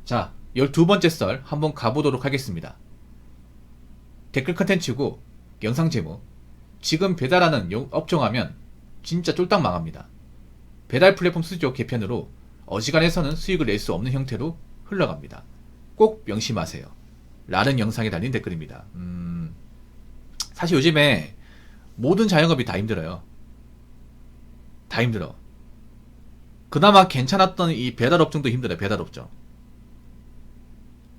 자, 12번째 썰 한번 가보도록 하겠습니다. 댓글 컨텐츠고 영상 제목. 지금 배달하는 업종하면 진짜 쫄딱 망합니다. 배달 플랫폼 수수료 개편으로 어지간해서는 수익을 낼 수 없는 형태로 흘러갑니다. 꼭 명심하세요. 라는 영상에 달린 댓글입니다. 사실 요즘에 모든 자영업이 다 힘들어요. 다 힘들어. 그나마 괜찮았던 이 배달업종도 힘들어요. 배달업종.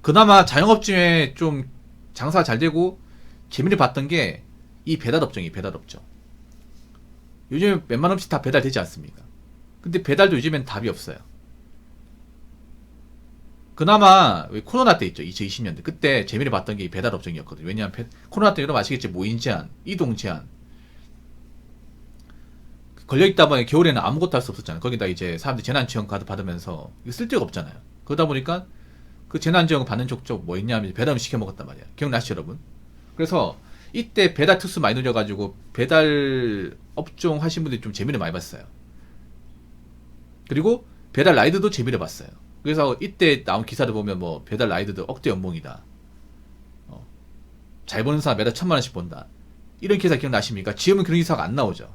그나마 자영업 중에 좀 장사가 잘 되고 재미를 봤던 게 이 배달업종이 배달업종. 요즘 웬만하면 다 배달되지 않습니까? 근데 배달도 요즘엔 답이 없어요. 그나마 코로나 때 있죠. 2020년대. 그때 재미를 봤던 게 이 배달업종이었거든요. 왜냐하면 코로나 때 여러분 아시겠지. 모임 제한, 이동 제한. 걸려있다 보니 겨울에는 아무것도 할 수 없었잖아요. 거기다 이제 사람들이 재난지원 카드 받으면서 이거 쓸 데가 없잖아요. 그러다 보니까 그 재난지원 받는 족족 뭐 있냐면 배달 시켜 먹었단 말이야. 기억나시죠, 여러분? 그래서 이때 배달 특수 많이 늘려가지고 배달 업종 하신 분들이 좀 재미를 많이 봤어요. 그리고 배달 라이드도 재미를 봤어요. 그래서 이때 나온 기사를 보면 뭐 배달 라이드도 억대 연봉이다. 잘 버는 사람 매달 1,000만원씩 번다. 이런 기사 기억나십니까? 지금은 그런 기사가 안 나오죠.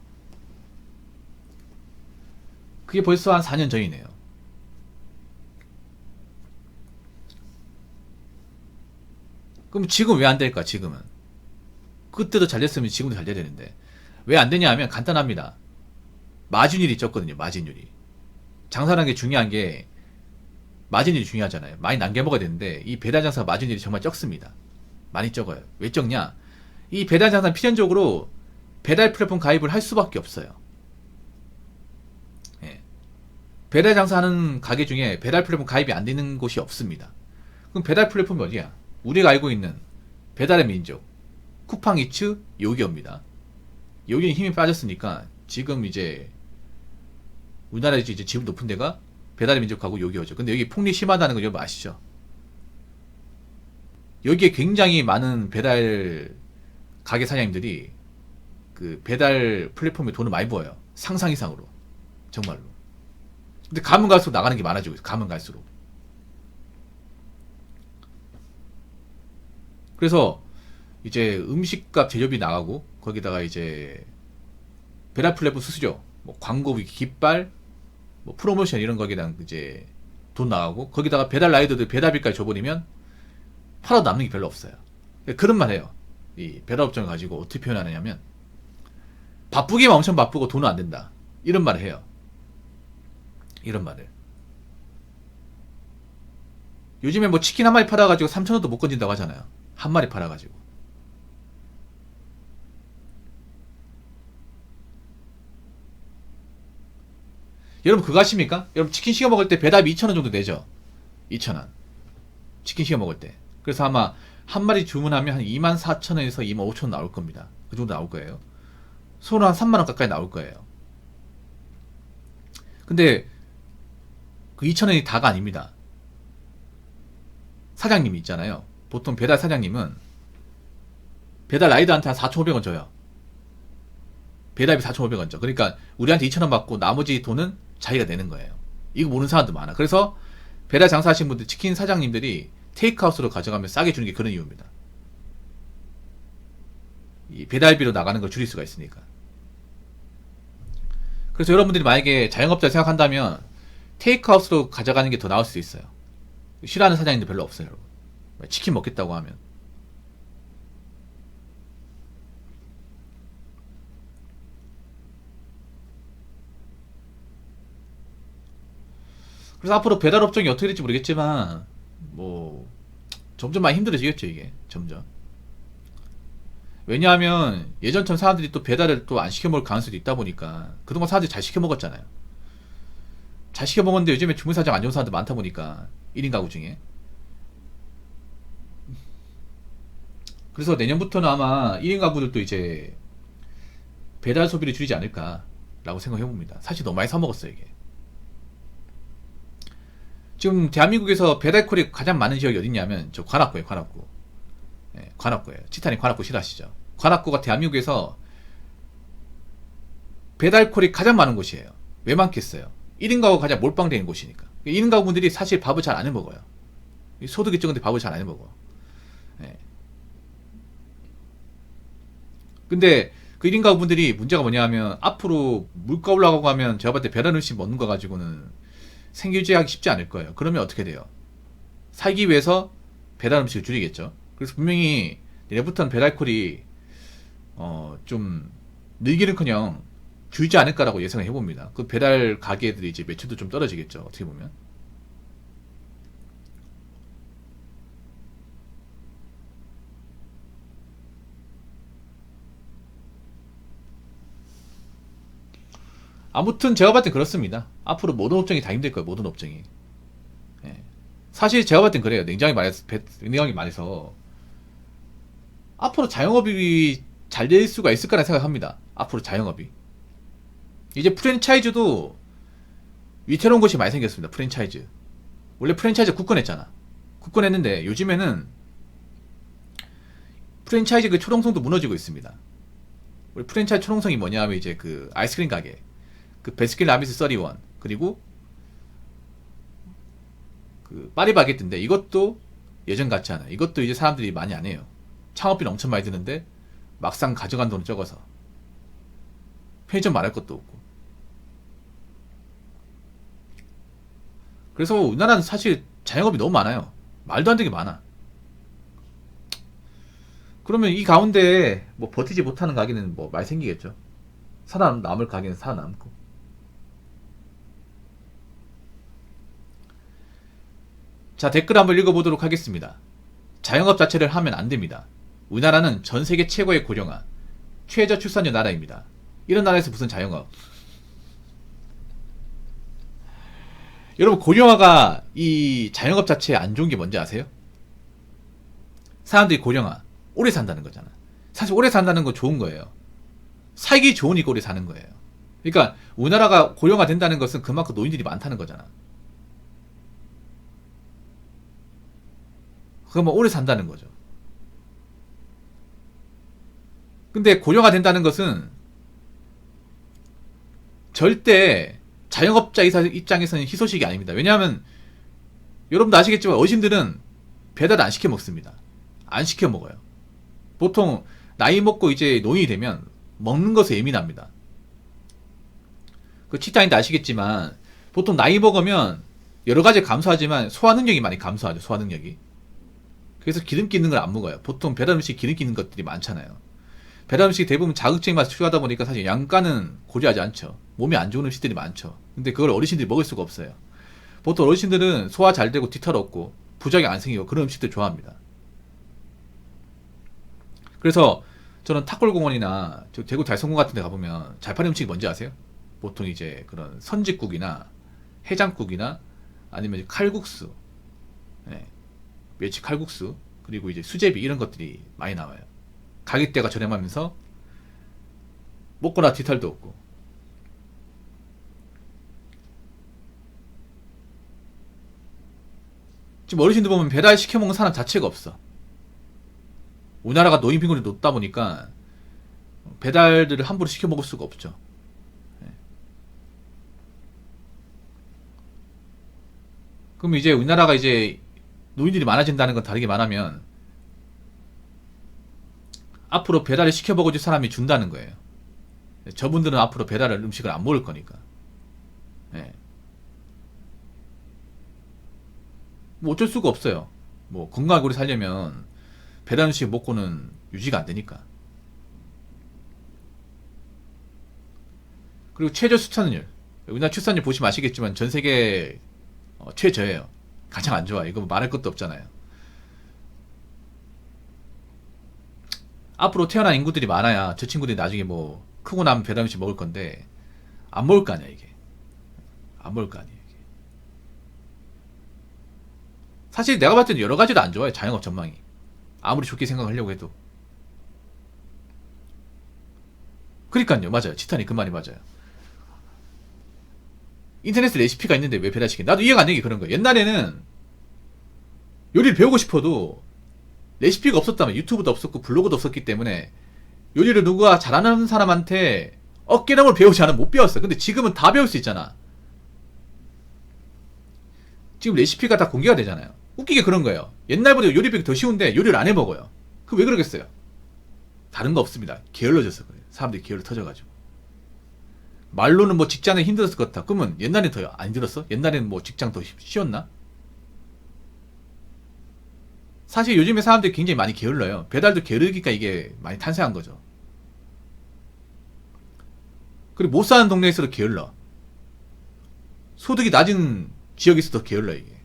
그게 벌써 한 4년 전이네요. 그럼 지금 왜 안 될까? 지금은 그때도 잘 됐으면 지금도 잘 돼야 되는데 왜 안 되냐 하면 간단합니다. 마진율이 적거든요. 마진율이. 장사라는 게 중요한 게 마진율이 중요하잖아요. 많이 남겨 먹어야 되는데 이 배달 장사 마진율이 정말 적습니다. 많이 적어요. 왜 적냐? 이 배달 장사는 필연적으로 배달 플랫폼 가입을 할 수밖에 없어요. 예. 배달 장사하는 가게 중에 배달 플랫폼 가입이 안 되는 곳이 없습니다. 그럼 배달 플랫폼이 어디야? 우리가 알고 있는 배달의 민족, 쿠팡이츠, 요기요입니다. 요기는 힘이 빠졌으니까 지금 이제 우리나라에서 이제 지분 높은 데가 배달의 민족하고 요기요죠. 근데 여기 폭리 심하다는 거 여러분 아시죠? 여기에 굉장히 많은 배달 가게 사장님들이 그 배달 플랫폼에 돈을 많이 부어요. 상상 이상으로. 정말로. 근데 가면 갈수록 나가는 게 많아지고 있어요. 가면 갈수록. 그래서 이제 음식값 제조비 나가고 거기다가 이제 배달 플랫폼 수수료, 뭐 광고비, 깃발, 뭐 프로모션 이런 거기랑 이제 돈 나가고 거기다가 배달 라이더들 배달비까지 줘버리면 팔아도 남는 게 별로 없어요. 그런 말 해요. 이 배달업종을 가지고 어떻게 표현하느냐면 바쁘기만 엄청 바쁘고 돈은 안 된다. 이런 말을 해요. 이런 말을. 요즘에 뭐 치킨 한 마리 팔아가지고 3,000원도 못 건진다고 하잖아요. 한 마리 팔아가지고. 여러분 그거 아십니까? 여러분 치킨 시켜 먹을 때 배달비 2,000원 정도 내죠. 2,000원. 치킨 시켜 먹을 때. 그래서 아마 한 마리 주문하면 한 24,000원에서 25,000원 나올 겁니다. 그 정도 나올 거예요. 소는 한 3만원 가까이 나올 거예요. 근데 그 2,000원이 다가 아닙니다. 사장님이 있잖아요. 보통 배달 사장님은 배달 라이더한테 한 4,500원 줘요. 배달비 4,500원 줘. 그러니까 우리한테 2,000원 받고 나머지 돈은 자기가 내는 거예요. 이거 모르는 사람도 많아. 그래서 배달 장사하시는 분들, 치킨 사장님들이 테이크아웃으로 가져가면 싸게 주는 게 그런 이유입니다. 이 배달비로 나가는 걸 줄일 수가 있으니까. 그래서 여러분들이 만약에 자영업자 생각한다면 테이크아웃으로 가져가는 게 더 나을 수 있어요. 싫어하는 사장님들 별로 없어요, 여러분. 치킨 먹겠다고 하면. 그래서 앞으로 배달 업종이 어떻게 될지 모르겠지만 뭐 점점 많이 힘들어지겠죠, 이게. 점점. 왜냐하면 예전처럼 사람들이 또 배달을 또 안 시켜 먹을 가능성도 있다 보니까 그동안 사람들이 잘 시켜 먹었잖아요. 잘 시켜 먹었는데 요즘에 주문 사정 안 좋은 사람들 많다 보니까 1인 가구 중에. 그래서 내년부터는 아마 1인 가구들도 이제 배달 소비를 줄이지 않을까라고 생각해 봅니다. 사실 너무 많이 사 먹었어요, 이게. 지금 대한민국에서 배달콜이 가장 많은 지역이 어딨냐면 저 관악구예요. 관악구. 예, 관악구예요. 치타님 관악구 싫어하시죠? 관악구가 대한민국에서 배달콜이 가장 많은 곳이에요. 왜 많겠어요? 1인 가구 가장 몰빵되는 곳이니까. 1인 가구분들이 사실 밥을 잘 안 해 먹어요. 소득이 적은데 밥을 잘 안 해먹어. 예. 근데 그 1인 가구분들이 문제가 뭐냐 하면 앞으로 물가 올라가고 하면 제가 봤을 때 배달 음식 먹는 거 가지고는 생계 유지하기 쉽지 않을 거예요. 그러면 어떻게 돼요? 살기 위해서 배달 음식을 줄이겠죠. 그래서 분명히 내년부터는 배달콜이 좀 늘기는커녕 줄지 않을까라고 예상을 해봅니다. 그 배달 가게들이 이제 매출도 좀 떨어지겠죠. 어떻게 보면. 아무튼 제가 봤을 땐 그렇습니다. 앞으로 모든 업종이 다 힘들 거예요. 모든 업종이. 예. 사실 제가 봤을 땐 그래요. 냉정하게 말해서 앞으로 자영업이 잘 될 수가 있을 거라 생각합니다. 앞으로 자영업이. 이제 프랜차이즈도 위태로운 곳이 많이 생겼습니다. 프랜차이즈. 원래 프랜차이즈 굳건했잖아. 굳건했는데 요즘에는 프랜차이즈 그 초롱성도 무너지고 있습니다. 우리 프랜차이즈 초롱성이 뭐냐 하면 이제 그 아이스크림 가게, 그 베스킨라빈스 31, 그리고 그 파리바게뜨인데 이것도 예전 같지 않아. 이것도 이제 사람들이 많이 안 해요. 창업비는 엄청 많이 드는데 막상 가져간 돈은 적어서 편의점 말할 것도 없고. 그래서 우리나라는 사실 자영업이 너무 많아요. 말도 안 되게 많아. 그러면 이 가운데 뭐 버티지 못하는 가게는 뭐 많이 생기겠죠. 살아남을 가게는 살아남고. 자, 댓글 한번 읽어보도록 하겠습니다. 자영업 자체를 하면 안 됩니다. 우리나라는 전 세계 최고의 고령화, 최저 출산율 나라입니다. 이런 나라에서 무슨 자영업? 여러분, 고령화가 이 자영업 자체에 안 좋은 게 뭔지 아세요? 사람들이 고령화, 오래 산다는 거잖아. 사실 오래 산다는 거 좋은 거예요. 살기 좋으니까 오래 사는 거예요. 그러니까 우리나라가 고령화 된다는 것은 그만큼 노인들이 많다는 거잖아. 그러면 오래 산다는 거죠. 근데 고령화 된다는 것은 절대 자영업자 입장에서는 희소식이 아닙니다. 왜냐하면 여러분도 아시겠지만 어르신들은 배달 안 시켜 먹습니다. 안 시켜 먹어요. 보통 나이 먹고 이제 노인이 되면 먹는 것에 예민합니다. 그 치타인도 아시겠지만 보통 나이 먹으면 여러 가지 감소하지만 소화 능력이 많이 감소하죠. 소화 능력이. 그래서 기름기 있는 걸 안 먹어요. 보통 배달 음식 기름기 있는 것들이 많잖아요. 배달 음식이 대부분 자극적인 맛을 추가하다 보니까 사실 양가는 고려하지 않죠. 몸에 안 좋은 음식들이 많죠. 근데 그걸 어르신들이 먹을 수가 없어요. 보통 어르신들은 소화 잘 되고 뒤탈 없고 부작용 안 생기고 그런 음식들 좋아합니다. 그래서 저는 탁골공원이나 대구 달성군 같은 데 가보면 잘 파는 음식이 뭔지 아세요? 보통 이제 그런 선짓국이나 해장국이나 아니면 칼국수, 네. 멸치 칼국수, 그리고 이제 수제비 이런 것들이 많이 나와요. 가격대가 저렴하면서 먹거나 뒤탈도 없고. 지금 어르신들 보면 배달 시켜 먹는 사람 자체가 없어. 우리나라가 노인 빈곤이 높다 보니까 배달들을 함부로 시켜 먹을 수가 없죠. 네. 그럼 이제 우리나라가 이제 노인들이 많아진다는 건 다르게 말하면 앞으로 배달을 시켜 먹어줄 사람이 준다는 거예요. 저분들은 앞으로 배달 음식을 안 먹을 거니까. 네. 뭐 어쩔 수가 없어요. 뭐 건강하게 오래 살려면 배달 음식 먹고는 유지가 안 되니까. 그리고 최저 출산율. 우리나라 출산율 보시면 아시겠지만 전 세계 최저예요. 가장 안 좋아. 이거 말할 것도 없잖아요. 앞으로 태어난 인구들이 많아야 저 친구들이 나중에 뭐 크고 나면 배달 음식 먹을 건데 안 먹을 거 아니야 이게. 안 먹을 거 아니에요 이게. 사실 내가 봤을 때는 여러 가지도 안 좋아요. 자영업 전망이. 아무리 좋게 생각하려고 해도. 그러니까요. 맞아요. 치타니 그 말이 맞아요. 인터넷에 레시피가 있는데 왜 배달시켜? 나도 이해가 안 되는 게 그런 거예요. 옛날에는 요리를 배우고 싶어도 레시피가 없었다면 유튜브도 없었고 블로그도 없었기 때문에 요리를 누가 잘하는 사람한테 어깨너머를 배우지 않으면 못 배웠어. 근데 지금은 다 배울 수 있잖아. 지금 레시피가 다 공개가 되잖아요. 웃기게 그런 거예요. 옛날보다 요리 배우기 더 쉬운데 요리를 안 해먹어요. 그 왜 그러겠어요? 다른 거 없습니다. 게을러져서 그래요. 사람들이 게을러 터져가지고. 말로는 뭐 직장에 힘들었을 것 같아. 그러면 옛날에 더 안 힘들었어? 옛날에는 뭐 직장 더 쉬웠나? 사실 요즘에 사람들이 굉장히 많이 게을러요. 배달도 게으르니까 이게 많이 탄생한 거죠. 그리고 못 사는 동네에서도 게을러. 소득이 낮은 지역에서도 게을러 이게.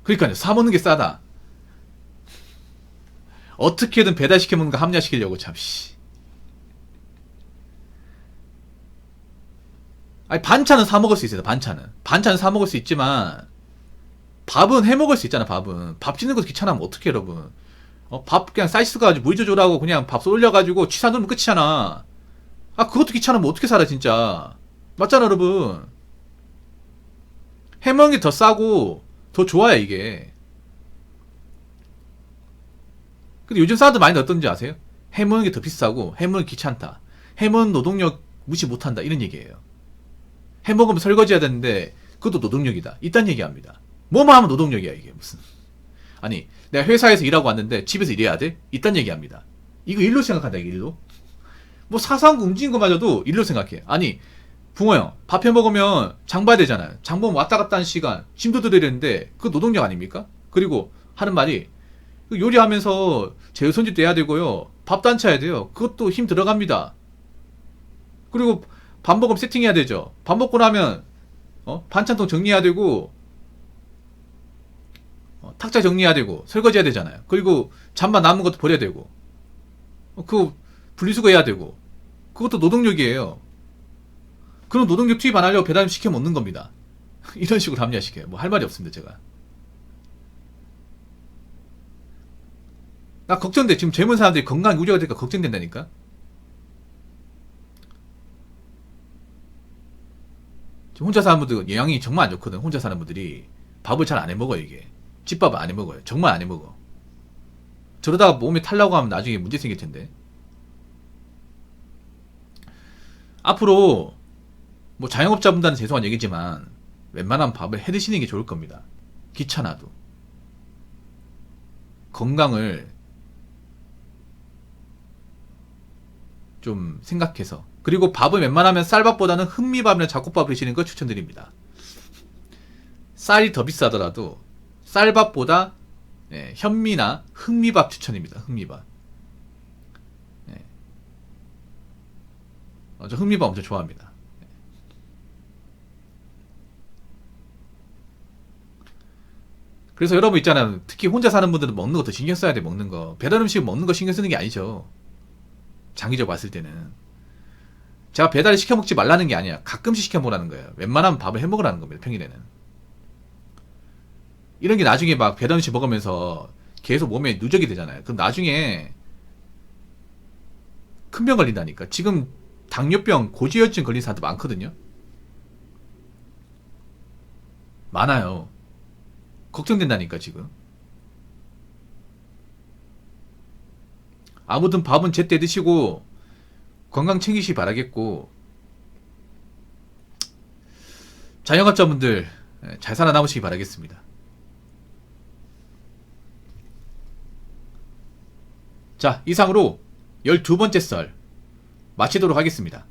그러니까요. 사 먹는 게 싸다. 어떻게든 배달시켜 먹는 거 합리화시키려고 참 씨. 아니 반찬은 사 먹을 수 있어요. 반찬은 사 먹을 수 있지만 밥은 해 먹을 수 있잖아. 밥 짓는 것도 귀찮으면 어떡해 여러분. 밥 그냥 쌀 가지고 물 조절하고 그냥 밥솥 올려가지고 취사 놓으면 끝이잖아. 아 그것도 귀찮으면 어떻게 살아 진짜. 맞잖아 여러분. 해 먹는 게 더 싸고 더 좋아요 이게. 근데 요즘 사람들 많이 어떤지 아세요? 해먹는 게 더 비싸고 해먹는 게 귀찮다. 해먹는 노동력 무시 못한다 이런 얘기예요. 해먹으면 설거지 해야 되는데 그것도 노동력이다. 이딴 얘기합니다. 뭐만 하면 노동력이야 이게 무슨. 아니 내가 회사에서 일하고 왔는데 집에서 일해야 돼? 이딴 얘기합니다. 이거 일로 생각한다 이게 일로. 뭐 사소한 거 움직인 거마저도 일로 생각해. 아니 붕어 형 밥 해먹으면 장 봐야 되잖아요. 장 보면 왔다 갔다 하는 시간 짐도 들어야 되는데 그거 노동력 아닙니까? 그리고 하는 말이 요리하면서 재우손질도 해야 되고요. 밥도 안 차야 돼요. 그것도 힘 들어갑니다. 그리고 밥 먹으면 세팅해야 되죠. 밥 먹고 나면 반찬통 정리해야 되고 탁자 정리해야 되고 설거지 해야 되잖아요. 그리고 잠만 남은 것도 버려야 되고 그거 분리수거해야 되고 그것도 노동력이에요. 그런 노동력 투입 안 하려고 배달 시켜 먹는 겁니다. 이런 식으로 합리화시켜요. 뭐 할 말이 없습니다 제가. 나 걱정돼. 지금 젊은 사람들이 건강 우려가 되니까 걱정된다니까. 지금 혼자 사는 분들 영양이 정말 안 좋거든. 혼자 사는 분들이 밥을 잘 안 해먹어요 이게. 집밥을 안 해먹어요. 정말 안 해먹어. 저러다가 몸에 탈라고 하면 나중에 문제 생길 텐데. 앞으로 뭐 자영업자분들은 죄송한 얘기지만 웬만하면 밥을 해 드시는 게 좋을 겁니다. 귀찮아도. 건강을 좀 생각해서. 그리고 밥은 웬만하면 쌀밥보다는 흑미밥이나 잡곡밥 드시는 걸 추천드립니다. 쌀이 더 비싸더라도 쌀밥보다 현미나 흑미밥 추천입니다. 흑미밥. 저 흑미밥 엄청 좋아합니다. 그래서 여러분 있잖아요. 특히 혼자 사는 분들은 먹는 거 더 신경 써야 돼. 먹는 거. 배달 음식 먹는 거 신경 쓰는 게 아니죠. 장기적으로 봤을 때는. 제가 배달 시켜 먹지 말라는 게 아니야. 가끔씩 시켜 먹으라는 거예요. 웬만하면 밥을 해 먹으라는 겁니다. 평일에는. 이런 게 나중에 막 배달 음식 먹으면서 계속 몸에 누적이 되잖아요. 그럼 나중에 큰 병 걸린다니까. 지금 당뇨병, 고지혈증 걸린 사람도 많거든요. 많아요. 걱정된다니까 지금. 아무튼 밥은 제때 드시고 건강 챙기시기 바라겠고, 자영업자분들 잘 살아남으시기 바라겠습니다. 자, 이상으로 12번째 썰 마치도록 하겠습니다.